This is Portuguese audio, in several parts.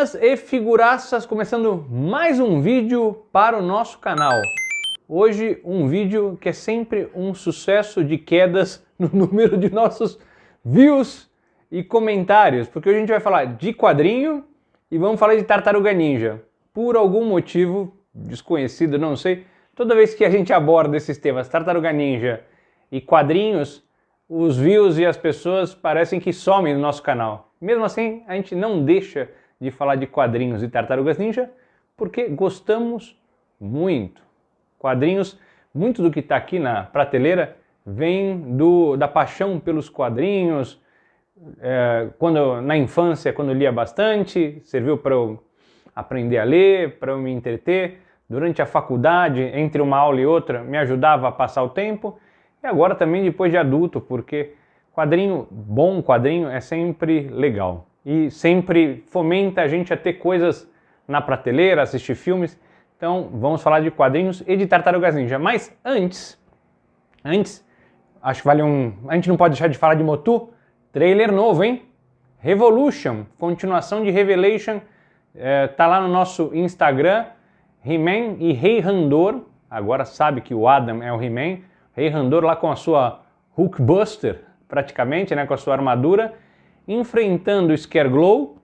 Figuras e figuraças, começando mais um vídeo para o nosso canal. Hoje um vídeo que é sempre um sucesso de quedas no número de nossos views e comentários, porque hoje a gente vai falar de quadrinho e vamos falar de Tartaruga Ninja. Por algum motivo desconhecido, não sei, toda vez que a gente aborda esses temas, Tartaruga Ninja e quadrinhos, os views e as pessoas parecem que somem no nosso canal. Mesmo assim, a gente não deixa de falar de quadrinhos e Tartarugas Ninja, porque gostamos muito. Quadrinhos, muito do que está aqui na prateleira vem da paixão pelos quadrinhos. Na infância, quando eu lia bastante, serviu para eu aprender a ler, para eu me entreter. Durante a faculdade, entre uma aula e outra, me ajudava a passar o tempo. E agora também depois de adulto, porque bom quadrinho é sempre legal. E sempre fomenta a gente a ter coisas na prateleira, assistir filmes. Então vamos falar de quadrinhos e de Tartarugas Ninja. Mas antes, acho que a gente não pode deixar de falar de Motu. Trailer novo, hein? Revolution, continuação de Revelation. Tá lá no nosso Instagram. He-Man e Rei Randor. Agora sabe que o Adam é o He-Man. Rei Randor lá com a sua Hulkbuster, praticamente, né, com a sua armadura, enfrentando o Scareglow,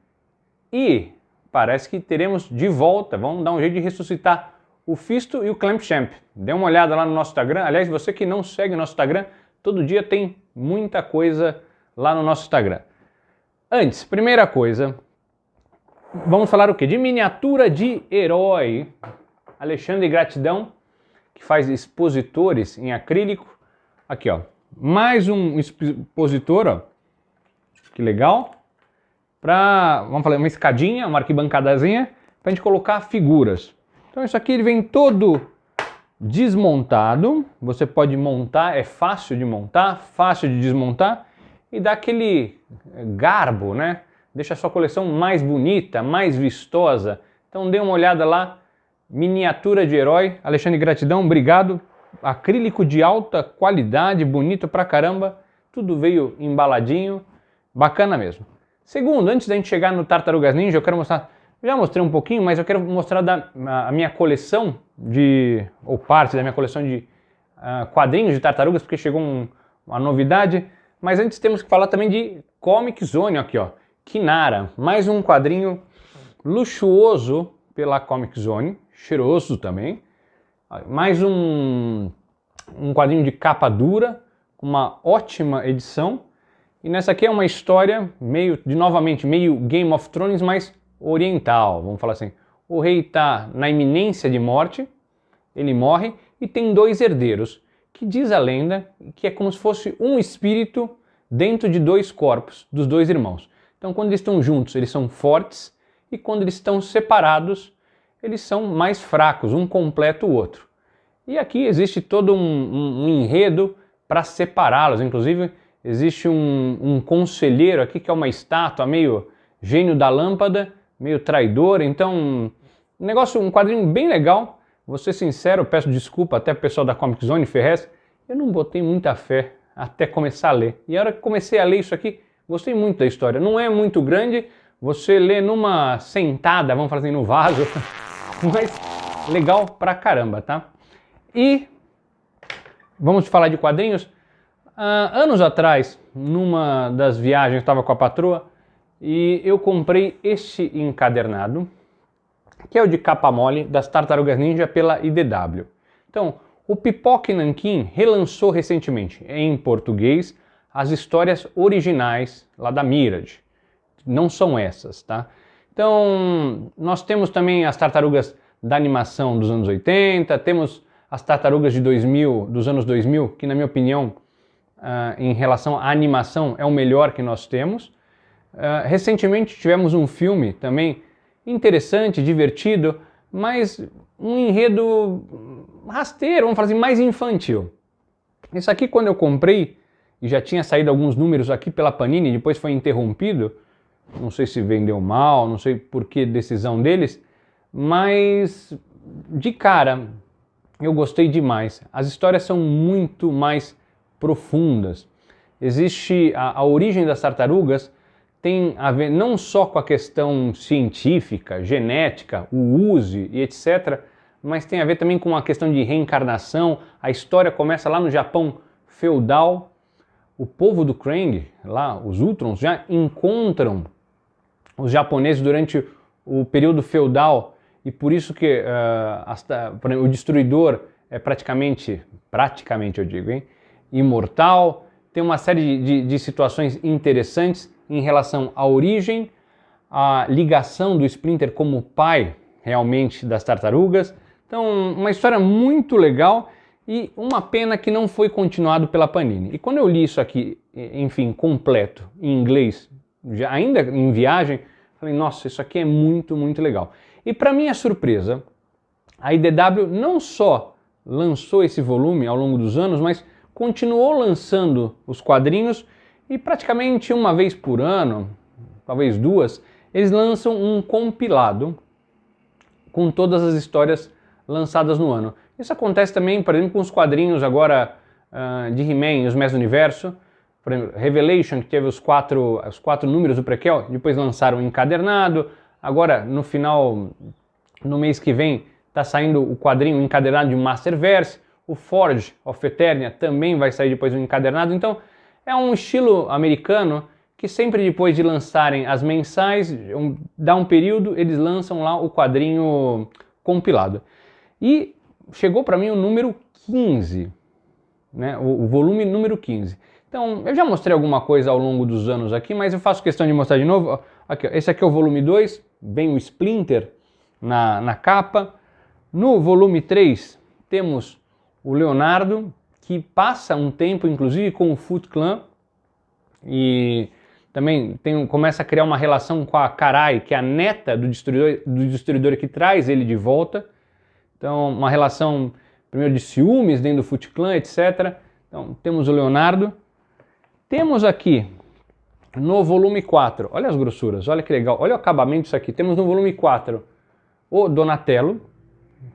e parece que teremos de volta, vamos dar um jeito de ressuscitar o Fisto e o Clampchamp. Dê uma olhada lá no nosso Instagram. Aliás, você que não segue o nosso Instagram, todo dia tem muita coisa lá no nosso Instagram. Antes, primeira coisa, vamos falar o quê? De miniatura de herói. Alexandre Gratidão, que faz expositores em acrílico. Aqui, ó, mais um expositor, ó, que legal, vamos falar, uma escadinha, uma arquibancadazinha, para a gente colocar figuras. Então isso aqui ele vem todo desmontado, você pode montar, é fácil de montar, fácil de desmontar, e dá aquele garbo, né? Deixa a sua coleção mais bonita, mais vistosa. Então dê uma olhada lá. Miniatura de herói, Alexandre Gratidão, obrigado. Acrílico de alta qualidade, bonito pra caramba. Tudo veio embaladinho, bacana mesmo. Segundo, antes da gente chegar no Tartarugas Ninja, eu quero mostrar, já mostrei um pouquinho, mas eu quero mostrar a minha coleção ou parte da minha coleção de quadrinhos de tartarugas, porque chegou uma novidade. Mas antes temos que falar também de Comic Zone, aqui ó, Kinara, mais um quadrinho luxuoso pela Comic Zone, cheiroso também, mais um quadrinho de capa dura, uma ótima edição, e nessa aqui é uma história novamente meio Game of Thrones, mas oriental, vamos falar assim. O rei está na iminência de morte, ele morre e tem dois herdeiros, que diz a lenda que é como se fosse um espírito dentro de dois corpos, dos dois irmãos. Então quando eles estão juntos, eles são fortes, e quando eles estão separados, eles são mais fracos, um completa o outro. E aqui existe todo um enredo para separá-los. Inclusive, existe um conselheiro aqui que é uma estátua meio gênio da lâmpada, meio traidor. Então, um quadrinho bem legal. Vou ser sincero, peço desculpa até o pessoal da Comic Zone Ferrez, eu não botei muita fé até começar a ler. E a hora que comecei a ler isso aqui, gostei muito da história. Não é muito grande, você lê numa sentada, vamos falar assim, no vaso, mas legal pra caramba, tá? E vamos falar de quadrinhos. Anos atrás, numa das viagens, eu estava com a patroa e eu comprei este encadernado, que é o de capa mole das Tartarugas Ninja pela IDW. Então, o Pipoca Nanquim relançou recentemente em português as histórias originais lá da Mirage. Não são essas, tá? Então, nós temos também as tartarugas da animação dos anos 80, temos as tartarugas de 2000, dos anos 2000, que na minha opinião, em relação à animação, é o melhor que nós temos. Recentemente tivemos um filme também interessante, divertido, mas um enredo rasteiro, vamos falar assim, mais infantil. Isso aqui quando eu comprei, e já tinha saído alguns números aqui pela Panini, depois foi interrompido, não sei se vendeu mal, não sei por que decisão deles, mas de cara eu gostei demais. As histórias são muito mais profundas. Existe a origem das tartarugas, tem a ver não só com a questão científica, genética, o uso e etc., mas tem a ver também com a questão de reencarnação. A história começa lá no Japão feudal. O povo do Krang, lá, os Ultrons, já encontram os japoneses durante o período feudal, e por isso que o destruidor é praticamente eu digo, hein, imortal. Tem uma série de situações interessantes em relação à origem, à ligação do Splinter como pai realmente das tartarugas. Então, uma história muito legal e uma pena que não foi continuado pela Panini. E quando eu li isso aqui, enfim, completo, em inglês, já ainda em viagem, falei, nossa, isso aqui é muito, muito legal. E para minha surpresa, a IDW não só lançou esse volume ao longo dos anos, mas continuou lançando os quadrinhos e praticamente uma vez por ano, talvez duas, eles lançam um compilado com todas as histórias lançadas no ano. Isso acontece também, por exemplo, com os quadrinhos agora de He-Man, os Mestres do Universo. Por exemplo, Revelation, que teve os quatro números do prequel, depois lançaram encadernado. Agora, no final, no mês que vem, está saindo o quadrinho encadernado de Masterverse. O Forge of Eternia também vai sair depois do encadernado. Então, é um estilo americano que sempre depois de lançarem as mensais, dá um período, eles lançam lá o quadrinho compilado. E chegou para mim o número 15, né? O volume número 15. Então, eu já mostrei alguma coisa ao longo dos anos aqui, mas eu faço questão de mostrar de novo. Aqui, esse aqui é o volume 2, vem o Splinter na capa. No volume 3 temos o Leonardo, que passa um tempo inclusive com o Foot Clan e também começa a criar uma relação com a Karai, que é a neta do destruidor que traz ele de volta. Então, uma relação primeiro de ciúmes dentro do Foot Clan, etc. Então, temos o Leonardo. Temos aqui no volume 4, olha as grossuras, olha que legal, olha o acabamento disso aqui. Temos no volume 4 o Donatello,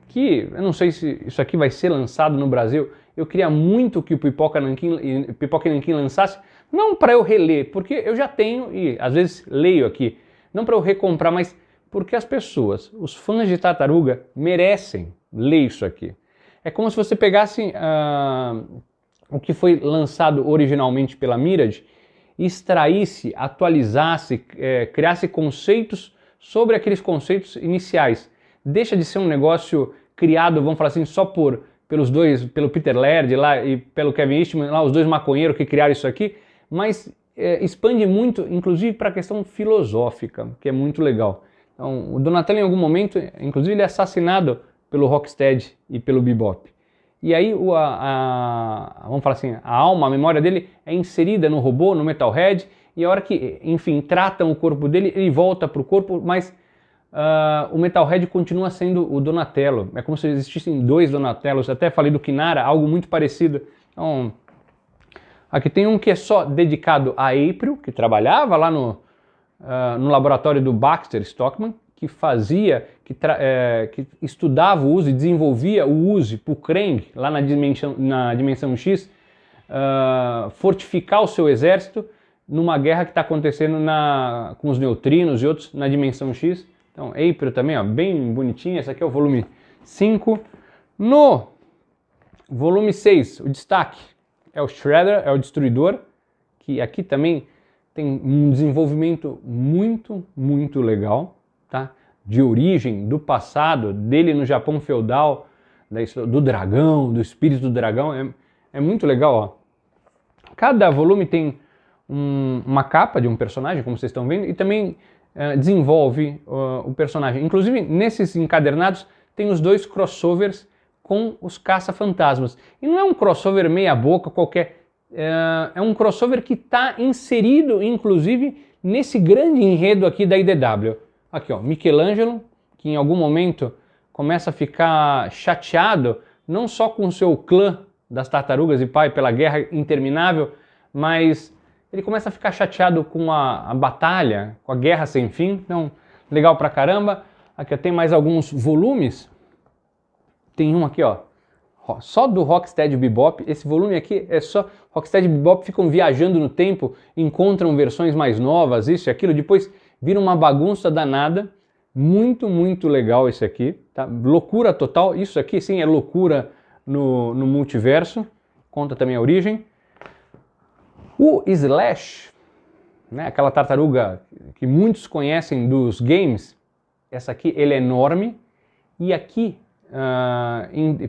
que eu não sei se isso aqui vai ser lançado no Brasil. Eu queria muito que o Pipoca e Nanquim lançasse, não para eu reler, porque eu já tenho e às vezes leio aqui, não para eu recomprar, mas porque as pessoas, os fãs de Tartaruga, merecem ler isso aqui. É como se você pegasse o que foi lançado originalmente pela Mirage, extraísse, atualizasse, criasse conceitos sobre aqueles conceitos iniciais. Deixa de ser um negócio criado, vamos falar assim, só pelo Peter Laird lá e pelo Kevin Eastman, lá os dois maconheiros que criaram isso aqui, mas expande muito, inclusive para a questão filosófica, que é muito legal. Então, o Donatello em algum momento, inclusive ele é assassinado pelo Rocksteady e pelo Bebop. E aí, vamos falar assim, a alma, a memória dele é inserida no robô, no Metalhead, e a hora que, enfim, tratam o corpo dele, ele volta para o corpo, mas o Metalhead continua sendo o Donatello. É como se existissem dois Donatellos. Até falei do Kinara, algo muito parecido. Então, aqui tem um que é só dedicado a April, que trabalhava lá no laboratório do Baxter Stockman, que fazia, que estudava o uso e desenvolvia o uso para o Krang, lá na dimensão X, fortificar o seu exército numa guerra que está acontecendo com os neutrinos e outros na dimensão X. Então, April também, ó, bem bonitinha. Esse aqui é o volume 5. No volume 6, o destaque é o Shredder, é o Destruidor, que aqui também tem um desenvolvimento muito, muito legal, tá? De origem, do passado, dele no Japão feudal, do dragão, do espírito do dragão, é muito legal, ó. Cada volume tem uma capa de um personagem, como vocês estão vendo, e também desenvolve o personagem. Inclusive, nesses encadernados, tem os dois crossovers com os caça-fantasmas. E não é um crossover meia boca qualquer, é um crossover que está inserido, inclusive, nesse grande enredo aqui da IDW. Aqui, ó, Michelangelo, que em algum momento começa a ficar chateado, não só com o seu clã das tartarugas e pai pela guerra interminável, mas ele começa a ficar chateado com a batalha, com a guerra sem fim. Então, legal pra caramba. Aqui tem mais alguns volumes. Tem um aqui, ó, só do Rocksteady Bebop. Esse volume aqui é só Rocksteady Bebop, ficam viajando no tempo, encontram versões mais novas, isso e aquilo, depois vira uma bagunça danada. Muito, muito legal esse aqui, tá? Loucura total, isso aqui sim é loucura no multiverso, conta também a origem. O Slash, né, aquela tartaruga que muitos conhecem dos games, essa aqui ele é enorme, e aqui,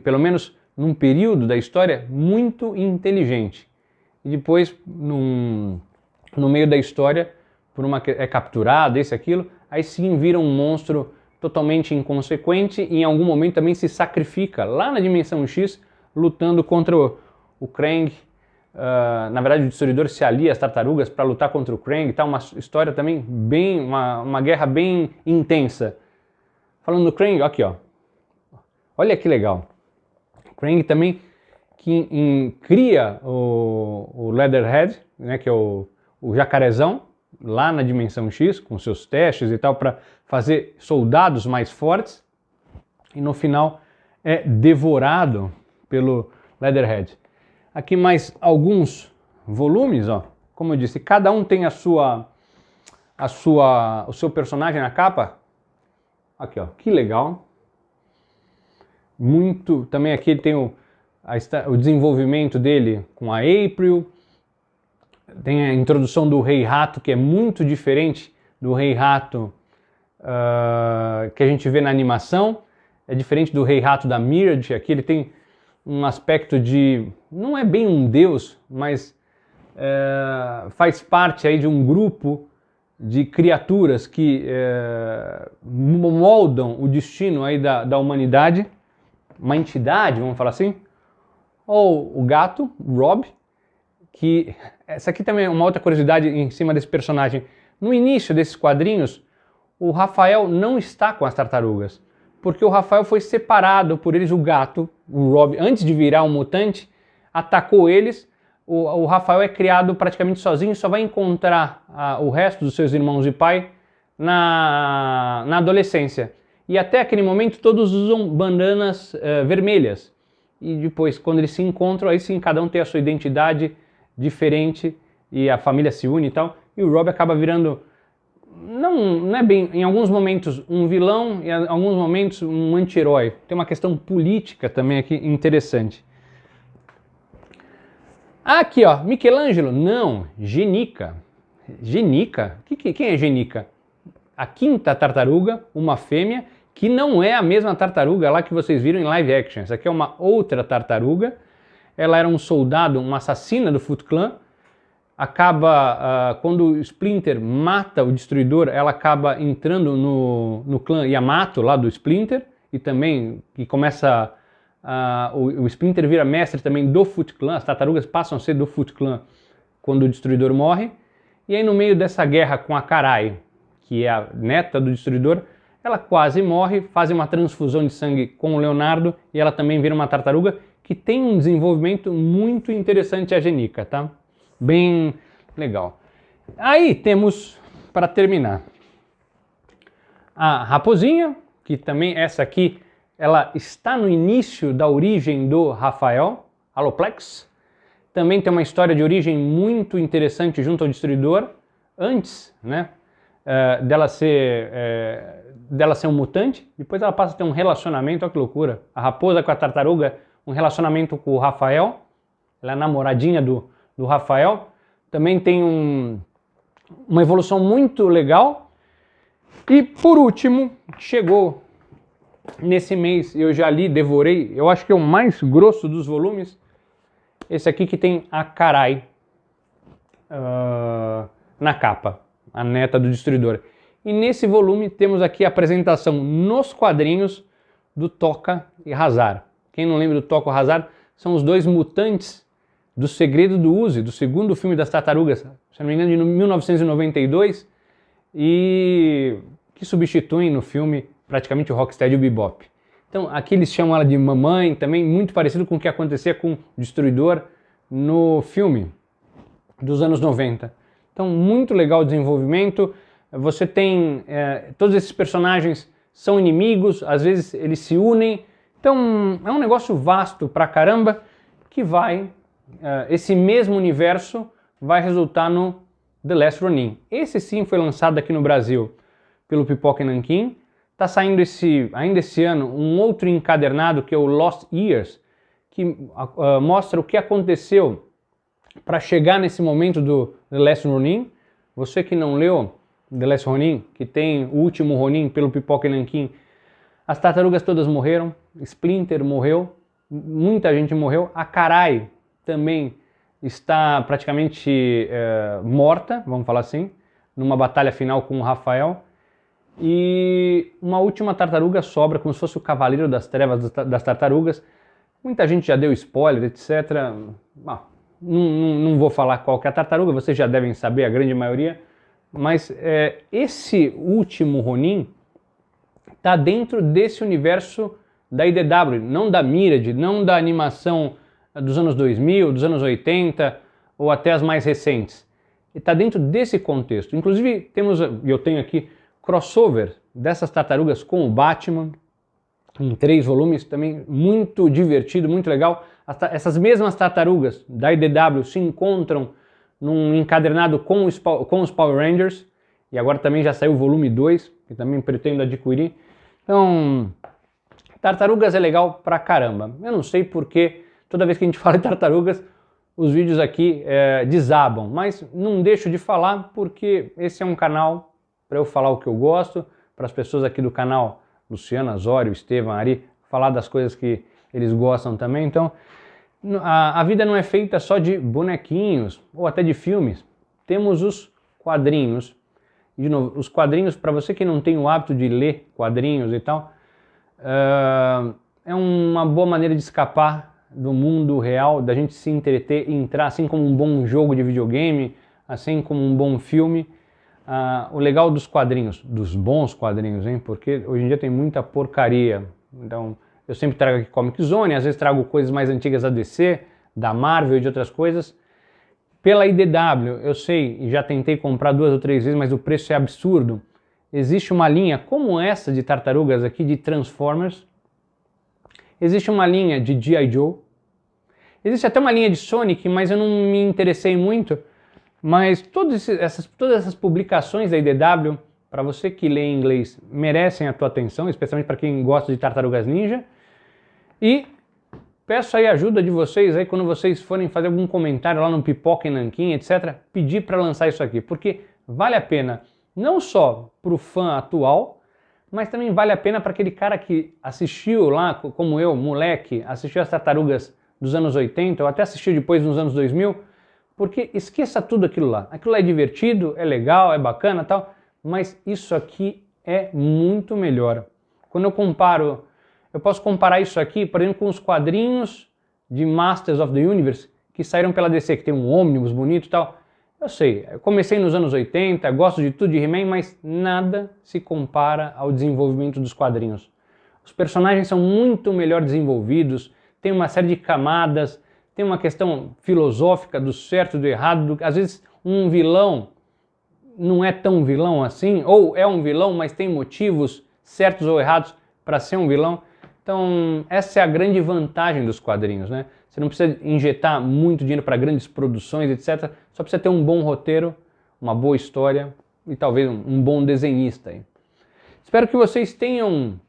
pelo menos num período da história, muito inteligente. E depois, no meio da história, é capturado, esse, aquilo, aí sim vira um monstro totalmente inconsequente e em algum momento também se sacrifica lá na Dimensão X, lutando contra o Krang. Na verdade o Destruidor se alia às tartarugas para lutar contra o Krang, tá? Uma história também bem, uma guerra bem intensa. Falando do Krang, aqui ó, olha que legal. O Krang também que cria o Leatherhead, né, que é o jacarezão, lá na Dimensão X, com seus testes e tal, para fazer soldados mais fortes, e no final é devorado pelo Leatherhead. Aqui mais alguns volumes, ó. Como eu disse, cada um tem o seu personagem na capa. Aqui, ó, que legal. Muito, também aqui tem o desenvolvimento dele com a April. Tem a introdução do Rei Rato, que é muito diferente do Rei Rato que a gente vê na animação. É diferente do Rei Rato da Mirage. Aqui ele tem um aspecto de... não é bem um deus, mas faz parte aí de um grupo de criaturas que moldam o destino aí da humanidade. Uma entidade, vamos falar assim. Ou o gato, Rob, que... essa aqui também é uma outra curiosidade em cima desse personagem. No início desses quadrinhos, o Rafael não está com as tartarugas, porque o Rafael foi separado por eles, o gato, o Rob, antes de virar um mutante, atacou eles. O Rafael é criado praticamente sozinho, só vai encontrar o resto dos seus irmãos e pai na adolescência. E até aquele momento todos usam bandanas vermelhas. E depois, quando eles se encontram, aí sim cada um tem a sua identidade diferente e a família se une e tal. E o Rob acaba virando, não é bem, em alguns momentos um vilão e em alguns momentos um anti-herói. Tem uma questão política também aqui interessante. Aqui ó, Michelangelo, não, Genica. Genica? Quem é Genica? A quinta tartaruga, uma fêmea, que não é a mesma tartaruga lá que vocês viram em live action. Essa aqui é uma outra tartaruga. Ela era um soldado, uma assassina do Foot Clan. Acaba, quando o Splinter mata o Destruidor, ela acaba entrando no clã Yamato, lá do Splinter, e também que começa, o Splinter vira mestre também do Foot Clan, as tartarugas passam a ser do Foot Clan quando o Destruidor morre. E aí no meio dessa guerra com a Karai, que é a neta do Destruidor, ela quase morre, fazem uma transfusão de sangue com o Leonardo, e ela também vira uma tartaruga, que tem um desenvolvimento muito interessante, a Genica, tá? Bem legal. Aí temos, para terminar, a Raposinha, que também essa aqui, ela está no início da origem do Rafael, Aloplex. Também tem uma história de origem muito interessante junto ao Destruidor, antes, né, dela ser um mutante. Depois ela passa a ter um relacionamento, olha que loucura. A raposa com a tartaruga, um relacionamento com o Rafael, ela é namoradinha do Rafael. Também tem uma evolução muito legal. E por último, chegou nesse mês, eu já li, devorei, eu acho que é o mais grosso dos volumes, esse aqui que tem a Karai na capa, a neta do Destruidor. E nesse volume temos aqui a apresentação nos quadrinhos do Tokka e Rahzar. Quem não lembra do Tokka e Rahzar, são os dois mutantes do Segredo do Uzi, do segundo filme das Tartarugas, se não me engano, de 1992, e que substituem no filme praticamente o Rocksteady e o Bebop. Então aqui eles chamam ela de mamãe, também muito parecido com o que acontecia com o Destruidor no filme dos anos 90. Então muito legal o desenvolvimento. Você tem, todos esses personagens são inimigos, às vezes eles se unem, Então é um negócio vasto pra caramba que vai, esse mesmo universo vai resultar no The Last Ronin. Esse sim foi lançado aqui no Brasil pelo Pipoca Nanquim. Está saindo ainda esse ano um outro encadernado que é o Lost Years, que mostra o que aconteceu para chegar nesse momento do The Last Ronin. Você que não leu The Last Ronin, que tem o último Ronin pelo Pipoca Nanquim, as tartarugas todas morreram, Splinter morreu, muita gente morreu, a Karai também está praticamente morta, vamos falar assim, numa batalha final com o Rafael. E uma última tartaruga sobra, como se fosse o Cavaleiro das Trevas das Tartarugas. Muita gente já deu spoiler, etc. Não vou falar qual que é a tartaruga, vocês já devem saber, a grande maioria. Mas esse último Ronin está dentro desse universo da IDW, não da Mirage, não da animação dos anos 2000, dos anos 80 ou até as mais recentes. Está dentro desse contexto. Inclusive, eu tenho aqui crossover dessas tartarugas com o Batman, em 3 volumes, também muito divertido, muito legal. Essas mesmas tartarugas da IDW se encontram num encadernado com os Power Rangers, e agora também já saiu o volume 2, que também pretendo adquirir. Então, tartarugas é legal pra caramba. Eu não sei porque toda vez que a gente fala de tartarugas, os vídeos aqui desabam, mas não deixo de falar porque esse é um canal para eu falar o que eu gosto, para as pessoas aqui do canal, Luciana, Zório, Estevam, Ari, falar das coisas que eles gostam também. Então, a vida não é feita só de bonequinhos ou até de filmes. Temos os quadrinhos. De novo, os quadrinhos, para você que não tem o hábito de ler quadrinhos e tal, é uma boa maneira de escapar do mundo real, da gente se entreter e entrar, assim como um bom jogo de videogame, assim como um bom filme. O legal dos quadrinhos, dos bons quadrinhos, hein? Porque hoje em dia tem muita porcaria. Então, eu sempre trago aqui Comic Zone, às vezes trago coisas mais antigas da DC, da Marvel e de outras coisas. Pela IDW, eu sei, e já tentei comprar 2 ou 3 vezes, mas o preço é absurdo. Existe uma linha como essa de tartarugas aqui, de Transformers. Existe uma linha de G.I. Joe. Existe até uma linha de Sonic, mas eu não me interessei muito. Mas todas essas publicações da IDW, para você que lê em inglês, merecem a tua atenção, especialmente para quem gosta de Tartarugas Ninja. E peço aí a ajuda de vocês aí quando vocês forem fazer algum comentário lá no Pipoca Nanquim, etc. Pedir para lançar isso aqui, porque vale a pena não só para o fã atual, mas também vale a pena para aquele cara que assistiu lá, como eu, moleque, assistiu as Tartarugas dos anos 80, ou até assistiu depois nos anos 2000, porque esqueça tudo aquilo lá. Aquilo lá é divertido, é legal, é bacana e tal, mas isso aqui é muito melhor. Quando eu comparo, eu posso comparar isso aqui, por exemplo, com os quadrinhos de Masters of the Universe, que saíram pela DC, que tem um ônibus bonito e tal. Eu sei, eu comecei nos anos 80, gosto de tudo de He-Man, mas nada se compara ao desenvolvimento dos quadrinhos. Os personagens são muito melhor desenvolvidos, tem uma série de camadas, tem uma questão filosófica do certo e do errado. Às vezes um vilão não é tão vilão assim, ou é um vilão, mas tem motivos certos ou errados para ser um vilão. Então essa é a grande vantagem dos quadrinhos, né? Você não precisa injetar muito dinheiro para grandes produções, etc. Só precisa ter um bom roteiro, uma boa história e talvez um bom desenhista aí. Espero que vocês tenham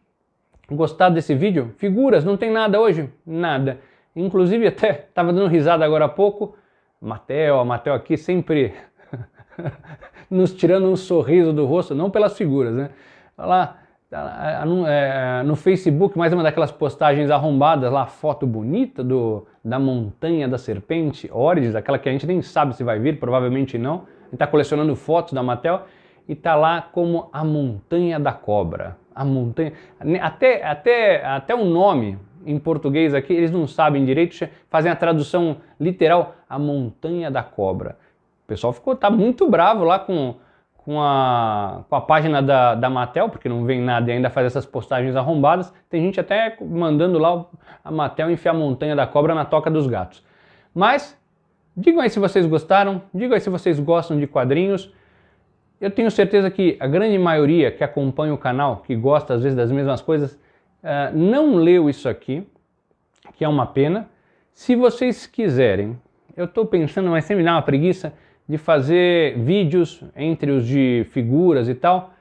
gostado desse vídeo. Figuras, não tem nada hoje? Nada. Inclusive até estava dando risada agora há pouco. A Mattel aqui sempre nos tirando um sorriso do rosto, não pelas figuras, né? Lá no Facebook, mais uma daquelas postagens arrombadas lá, foto bonita da montanha da serpente, Origins, aquela que a gente nem sabe se vai vir, provavelmente não. A gente está colecionando fotos da Mattel e tá lá como a montanha da cobra. A montanha, até o nome em português aqui, eles não sabem direito, fazem a tradução literal, a montanha da cobra. O pessoal tá muito bravo lá com a página da Mattel, porque não vem nada e ainda faz essas postagens arrombadas. Tem gente até mandando lá a Mattel enfiar a montanha da cobra na toca dos gatos. Mas, digam aí se vocês gostaram, digam aí se vocês gostam de quadrinhos. Eu tenho certeza que a grande maioria que acompanha o canal, que gosta às vezes das mesmas coisas, não leu isso aqui, que é uma pena. Se vocês quiserem, eu estou pensando, mas sempre me dá uma preguiça, de fazer vídeos entre os de figuras e tal,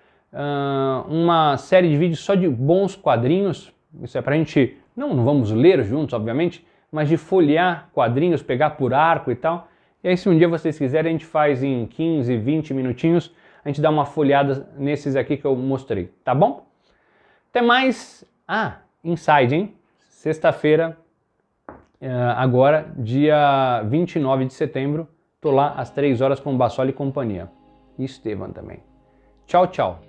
uma série de vídeos só de bons quadrinhos. Isso é pra gente, não vamos ler juntos, obviamente, mas de folhear quadrinhos, pegar por arco e tal. E aí se um dia vocês quiserem, a gente faz em 15, 20 minutinhos, a gente dá uma folheada nesses aqui que eu mostrei, tá bom? Até mais. Inside, hein? Sexta-feira, agora, dia 29 de setembro, tô lá às 3 horas com o Bassoli e companhia. E Estevam também. Tchau, tchau.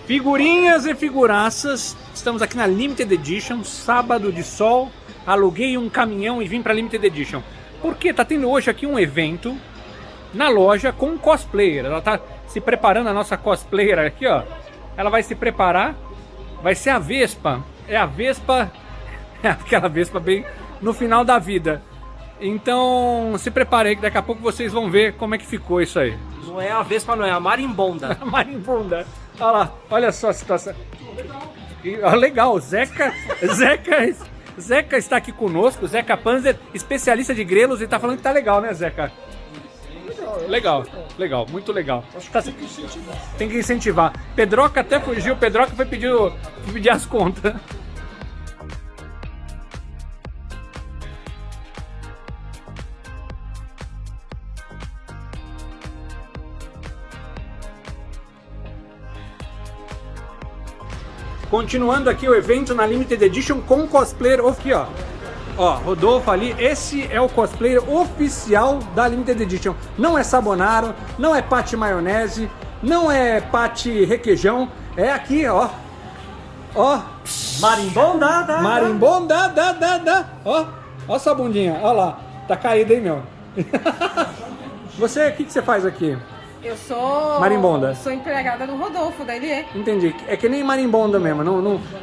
Figurinhas e figuraças, estamos aqui na Limited Edition, sábado de sol, aluguei um caminhão e vim para Limited Edition. Porque tá tendo hoje aqui um evento na loja com um cosplayer. Ela tá se preparando, a nossa cosplayer aqui, ó. Ela vai se preparar, vai ser a Vespa. É a Vespa, é aquela Vespa bem no final da vida. Então se preparem que daqui a pouco vocês vão ver como é que ficou isso aí. Não é a Vespa, não, é a Marimbonda. A Marimbonda. Olha lá, olha só a situação. Legal, Zeca está aqui conosco, Zeca Panzer, especialista de grelos, e tá falando que tá legal, né, Zeca? Legal, muito legal. Tem que incentivar. Pedroca até fugiu, Pedroca foi pedir as contas. Continuando aqui o evento na Limited Edition com cosplayer aqui, ó. Ó, Rodolfo ali, esse é o cosplayer oficial da Limited Edition. Não é Sabonaro, não é Pate Maionese, não é Pate Requeijão, é aqui, ó. Ó. Marimbonda, Marimbonda, ó. Ó essa bundinha, ó lá. Tá caída, hein, meu? Você, o que você faz aqui? Eu sou... Marimbonda. Sou empregada do Rodolfo, da LE. Entendi. É que nem marimbonda mesmo,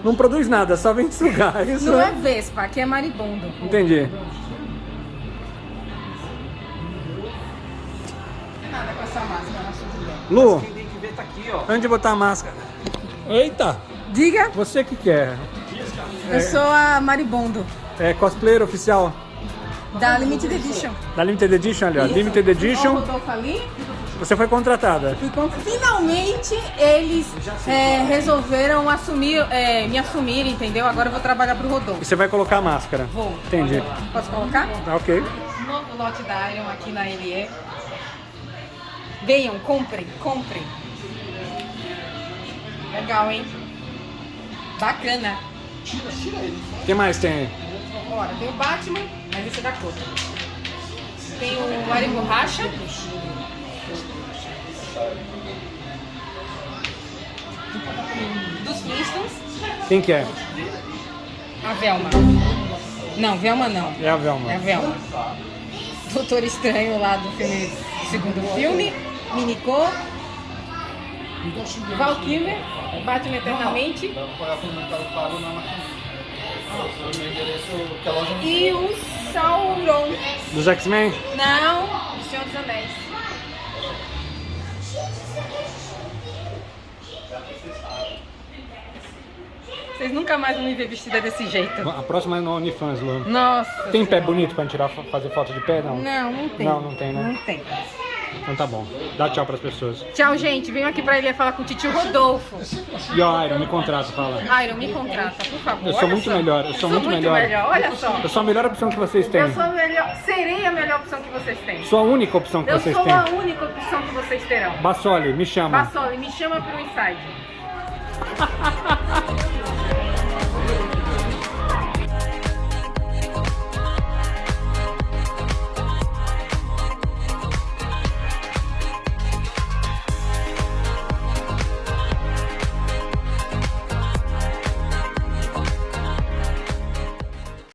não produz nada, só vem sugar. Isso Não é Vespa, aqui é maribondo. Entendi. Nada com essa máscara, nossa vida. Lu, Quem tem que ver tá aqui, ó. antes de botar a máscara. Eita! Diga, Você que quer? eu sou a Maribondo, É cosplayer oficial da Limited Edition. da Limited Edition, ali, ó. Limited O Edition. Rodolfo ali. Você foi contratada. Finalmente eles resolveram me assumir, entendeu? Agora eu vou trabalhar pro Rodolfo. E você vai colocar a máscara. Vou. Entendi. Posso colocar? Tá ok. Novo lote da Iron aqui na LE. Venham, comprem. Legal, hein? Bacana. O que mais tem aí? Olha, tem o Batman, mas esse é da cor. Tem o Ari Borracha. Dos Flintstones. Quem que é? A Velma. Não, Velma não. É a Velma. É a Velma. Doutor Estranho lá do filme, do segundo filme. Minicô. Valkyrie. Batman Eternamente. E o Sauron. Dos X-Men? Não, o Senhor dos Anéis. Vocês nunca mais vão me ver vestida desse jeito. A próxima é no OnlyFans, Lu. Nossa. Tem pé bonito pra gente fazer foto de pé? Não. Não tem. Não tem, né? Não tem. Então tá bom. Dá tchau pras pessoas. Tchau, gente. Venho aqui pra ele falar com o titio Rodolfo. E ó, Iron, me contrata, fala. Iron, me contrata, por favor. Eu sou Olha muito só. melhor, eu sou muito melhor. Olha só. Eu sou a melhor opção que vocês têm. Eu sou a melhor, serei a melhor opção que vocês têm. Sou a única opção que Eu vocês sou têm. a única opção que vocês terão. Bassoli, me chama. Bassoli, me chama pro Inside.